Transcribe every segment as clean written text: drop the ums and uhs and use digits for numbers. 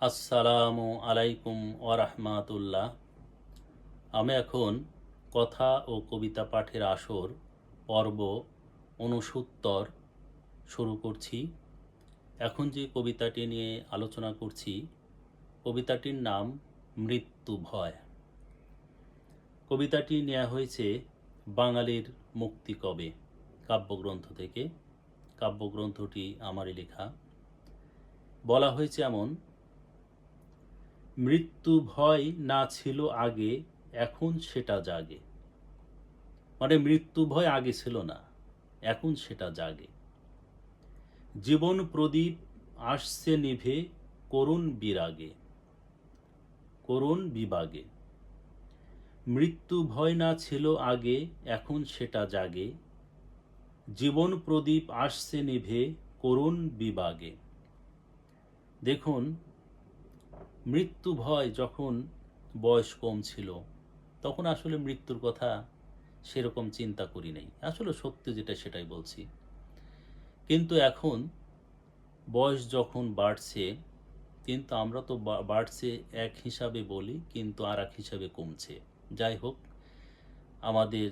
আসসালামু আলাইকুম ওরহমাতুল্লাহ। আমি এখন কথা ও কবিতা পাঠের আসর পর্ব ৬৯ শুরু করছি। এখন যে কবিতাটি নিয়ে আলোচনা করছি, কবিতাটির নাম মৃত্যু ভয়। কবিতাটি নেওয়া হয়েছে বাঙালির মুক্তি কবে কাব্যগ্রন্থ থেকে। কাব্যগ্রন্থটি আমারই লেখা। বলা হয়েছে এমন: মৃত্যু ভয় না ছিল আগে, এখন সেটা জাগে। মানে মৃত্যু ভয় আগে ছিল না, এখন সেটা জাগে। জীবন প্রদীপ আসছে নিভে করুণ বিরাগে, করুণ বিবাগে। মৃত্যু ভয় না ছিল আগে, এখন সেটা জাগে। জীবন প্রদীপ আসছে নিভে করুণ বিবাগে। দেখুন, মৃত্যু ভয় যখন বয়স কম ছিল তখন আসলে মৃত্যুর কথা সেরকম চিন্তা করি নাই। আসলে সত্যি যেটা সেটাই বলছি। কিন্তু এখন বয়স যখন বাড়ছে, কিন্তু আমরা তো বাড়ছে এক হিসাবে বলি, কিন্তু আর এক হিসাবে কমছে। যাই হোক, আমাদের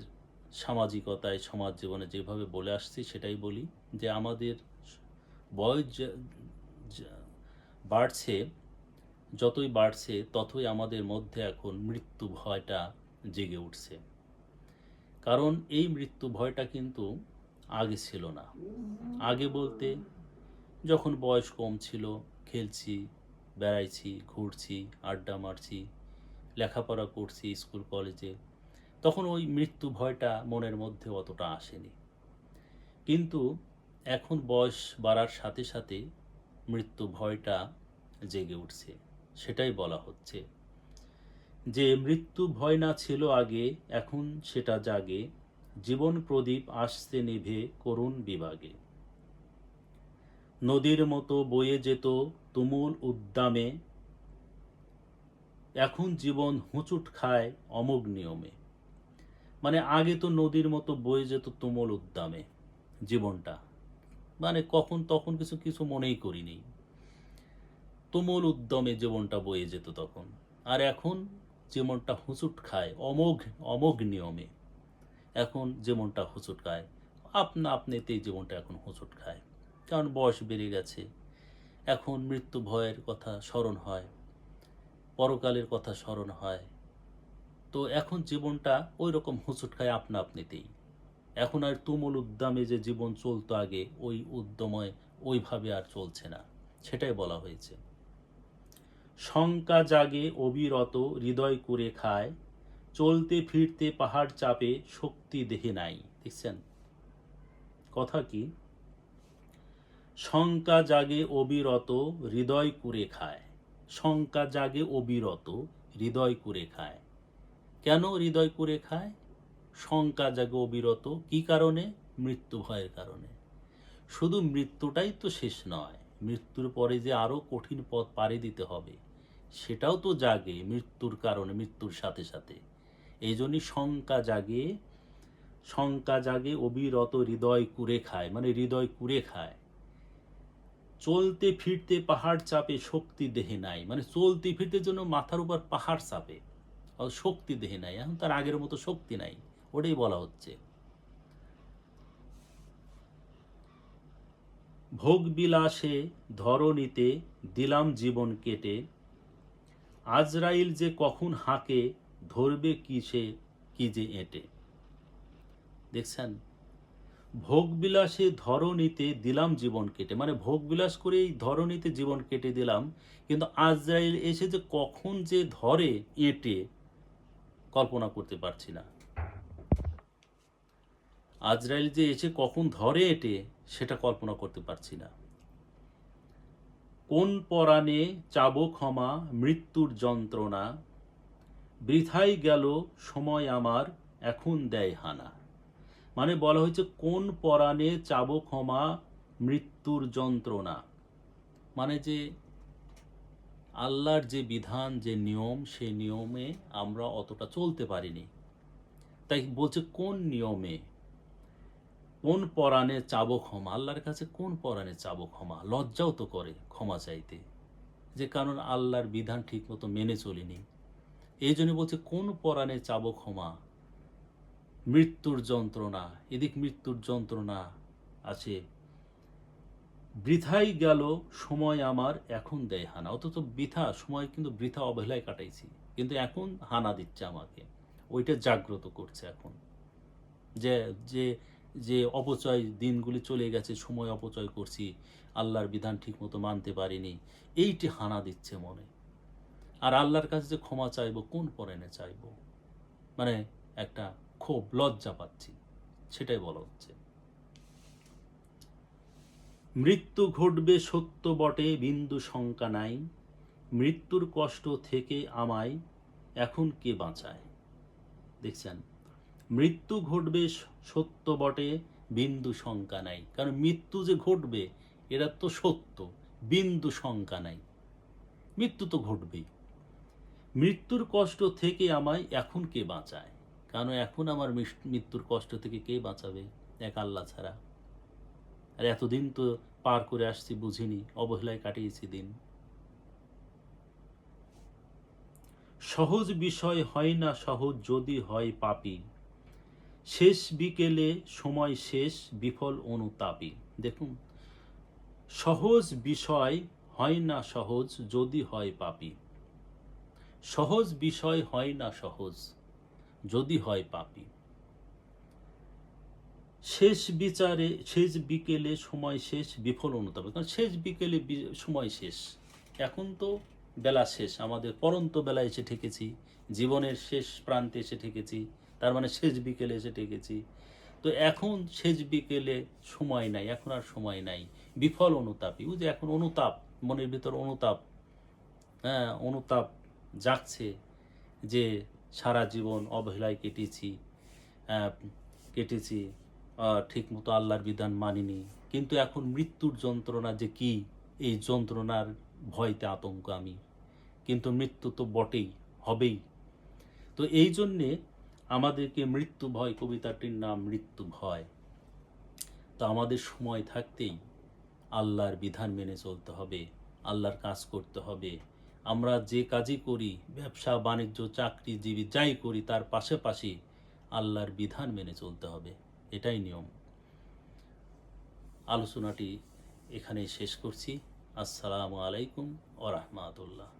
সামাজিকতায়, সমাজ জীবনে যেভাবে বলে আসছি সেটাই বলি, যে আমাদের বয়স বাড়ছে, যতই বাড়ছে ততই আমাদের মধ্যে এখন মৃত্যু ভয়টা জেগে উঠছে। কারণ এই মৃত্যু ভয়টা কিন্তু আগে ছিল না। আগে বলতে যখন বয়স কম ছিল, খেলছি, বেড়াইছি, ঘুরছি, আড্ডা মারছি, লেখাপড়া করছি স্কুল কলেজে, তখন ওই মৃত্যু ভয়টা মনের মধ্যে অতটা আসেনি। কিন্তু এখন বয়স বাড়ার সাথে সাথে মৃত্যু ভয়টা জেগে উঠছে। সেটাই বলা হচ্ছে যে মৃত্যু ভয় না ছিল আগে, এখন সেটা জাগে। জীবন প্রদীপ আসছে নিভে করুণ বিভাগে। নদীর মতো বয়ে যেত তুমুল উদ্দামে, এখন জীবন হুঁচুট খায় অমোঘ নিয়মে। মানে আগে তো নদীর মতো বয়ে যেত তুমুল উদ্দামে জীবনটা, মানে কখন তখন কিছু কিছু মনেই করিনি। তুমুল উদ্যমে জীবনটা বয়ে যেত তখন। আর এখন জীবনটা হুঁচুট খায় অমোঘ অমোঘ নিয়মে। এখন জীবনটা হুঁচুট খায় আপনা আপনিতেই, জীবনটা এখন হুঁচুট খায়। কারণ বয়স বেড়ে গেছে, এখন মৃত্যু ভয়ের কথা স্মরণ হয়, পরকালের কথা স্মরণ হয়। তো এখন জীবনটা ওই রকম হুঁচুট খায় আপনা আপনিতেই। এখন আর তুমুল উদ্যমে যে জীবন চলতো আগে, ওই উদ্যমে ওইভাবে আর চলছে না। সেটাই বলা হয়েছে। শঙ্কা জাগে অবিরত হৃদয় করে খায়, চলতে ফিরতে পাহাড় চাপে শক্তি দেহে নাই। দেখছেন কথা কি? শঙ্কা জাগে অবিরত হৃদয় কুরে খায়। শঙ্কা জাগে অবিরত হৃদয় কুরে খায়। কেন হৃদয় কুরে খায়? শঙ্কা জাগে অবিরত কি কারণে? মৃত্যু ভয়ের কারণে। শুধু মৃত্যুটাই তো শেষ নয়, মৃত্যুর পরে যে আরো কঠিন পথ পাড়ি দিতে হবে সেটাও তো জাগে মৃত্যুর কারণে, মৃত্যুর সাথে সাথে। এই জন্যই শঙ্কা জাগে, শঙ্কা জাগে অবিরত হৃদয় কুরে খায়, মানে হৃদয় কুরে খায়। চলতে ফিরতে পাহাড় চাপে শক্তি দেহে নাই, মানে চলতে ফিরতে জন্য মাথার উপর পাহাড় চাপে, শক্তি দেহে নাই। এখন তার আগের মতো শক্তি নাই, ওটাই বলা হচ্ছে। ভোগ বিলাসে ধরণীতে দিলাম জীবন কেটে, আজরাইল যে কখন হাঁকে ধরবে কিসে কি যে এঁটে। দেখছেন, ভোগবিলাসে ধরণীতে দিলাম জীবন কেটে, মানে ভোগবিলাস করে এই ধরণীতে জীবন কেটে দিলাম, কিন্তু আজরাইল এসে যে কখন যে ধরে এঁটে কল্পনা করতে পারছি না। আজরাইল যে এসে কখন ধরে এঁটে সেটা কল্পনা করতে পারছি না। কোন পরাণে চাবো ক্ষমা মৃত্যুর যন্ত্রণা, বৃথাই গেল সময় আমার এখন দেয় হানা। মানে বলা হয়েছে কোন পরাণে চাবো ক্ষমা মৃত্যুর যন্ত্রণা, মানে যে আল্লাহর যে বিধান, যে নিয়ম, সেই নিয়মে আমরা অতটা চলতে পারিনি। তাই বলছে কোন নিয়মে, কোন পরাণে চাবো ক্ষমা। আল্লাহর কাছে কোন পরাণে চাবো ক্ষমা? লজ্জাও তো করে ক্ষমা চাইতে, যে কারণ আল্লাহর বিধান ঠিকমতো মেনে চলিনি। এই জন্য বলছে কোন পরাণে চাবো ক্ষমা, মৃত্যুর যন্ত্রণা, এদিক মৃত্যুর যন্ত্রণা আছে, বৃথাই গেল সময় আমার এখন দেয় হানা। অথচ বৃথা সময় কিন্তু বৃথা অবহেলায় কাটাইছি, কিন্তু এখন হানা দিচ্ছে আমাকে, ওইটা জাগ্রত করছে এখন, যে যে যে অপচয় দিনগুলি চলে গেছে, সময় অপচয় করছি, আল্লাহর বিধান ঠিকমতো মানতে পারিনি, এইটি হানা দিচ্ছে মনে। আর আল্লাহর কাছে যে ক্ষমা চাইবো, কোন পরাণে চাইবো, মানে একটা খুব লজ্জা পাচ্ছি, সেটাই বলা হচ্ছে। মৃত্যু ঘটবে সত্য বটে, বিন্দু শঙ্কা নাই, মৃত্যুর কষ্ট থেকে আমায় এখন কে বাঁচায়। দেখছেন, মৃত্যু ঘটবে সত্য বটে, বিন্দু শঙ্কা নাই, কারণ মৃত্যু যে ঘটবে এটা তো সত্য, বিন্দু শঙ্কা নাই, মৃত্যু তো ঘটবেই। মৃত্যুর কষ্ট থেকে আমায় এখন কে বাঁচায়, কারণ এখন আমার মৃত্যুর কষ্ট থেকে কে বাঁচাবে, এক আল্লাহ ছাড়া। আর এতদিন তো পার করে আসছি, বুঝিনি, অবহেলায় কাটিয়েছি দিন। সহজ বিষয় হয় না সহজ, যদি হয় পাপী, শেষ বিকেলে সময় শেষ, বিফল অনুতাপী। দেখুন, সহজ বিষয় হয় না সহজ, যদি হয় পাপী। সহজ বিষয় হয় না সহজ, যদি হয় পাপী। শেষ বিচারে শেষ বিকেলে সময় শেষ, বিফল অনুতাপে। কারণ শেষ বিকেলে সময় শেষ, এখন তো বেলা শেষ, আমাদের পরন্ত বেলা এসে ঠেকেছি, জীবনের শেষ প্রান্তে এসে ঠেকেছি, তার মানে শেষ বিকেলে এসে ঠেকেছি। তো এখন শেষ বিকেলে সময় নাই, এখন আর সময় নাই, বিফল অনুতাপী। ওই যে এখন অনুতাপ, মনের ভিতর অনুতাপ, হ্যাঁ অনুতাপ জাগছে, যে সারা জীবন অবহেলায় কেটেছি, কেটেছি, ঠিক মতো আল্লাহর বিধান মানিনি, কিন্তু এখন মৃত্যুর যন্ত্রণা যে কি, এই যন্ত্রণার ভয়তে আতঙ্ক আমি, কিন্তু মৃত্যু তো বটেই, হবেই। তো এই জন্যে আমাদেরকে মৃত্যু ভয়, কবিতাটির নাম মৃত্যু ভয়। তো আমাদের সময় থাকতেই আল্লাহর বিধান মেনে চলতে হবে, আল্লাহর কাজ করতে হবে। আমরা যে কাজই করি, ব্যবসা বাণিজ্য চাকরিজীবী যাই করি, তার পাশাপাশি আল্লাহর বিধান মেনে চলতে হবে, এটাই নিয়ম। আলোচনাটি এখানেই শেষ করছি। আসসালামু আলাইকুম ওয়া রাহমাতুল্লাহ।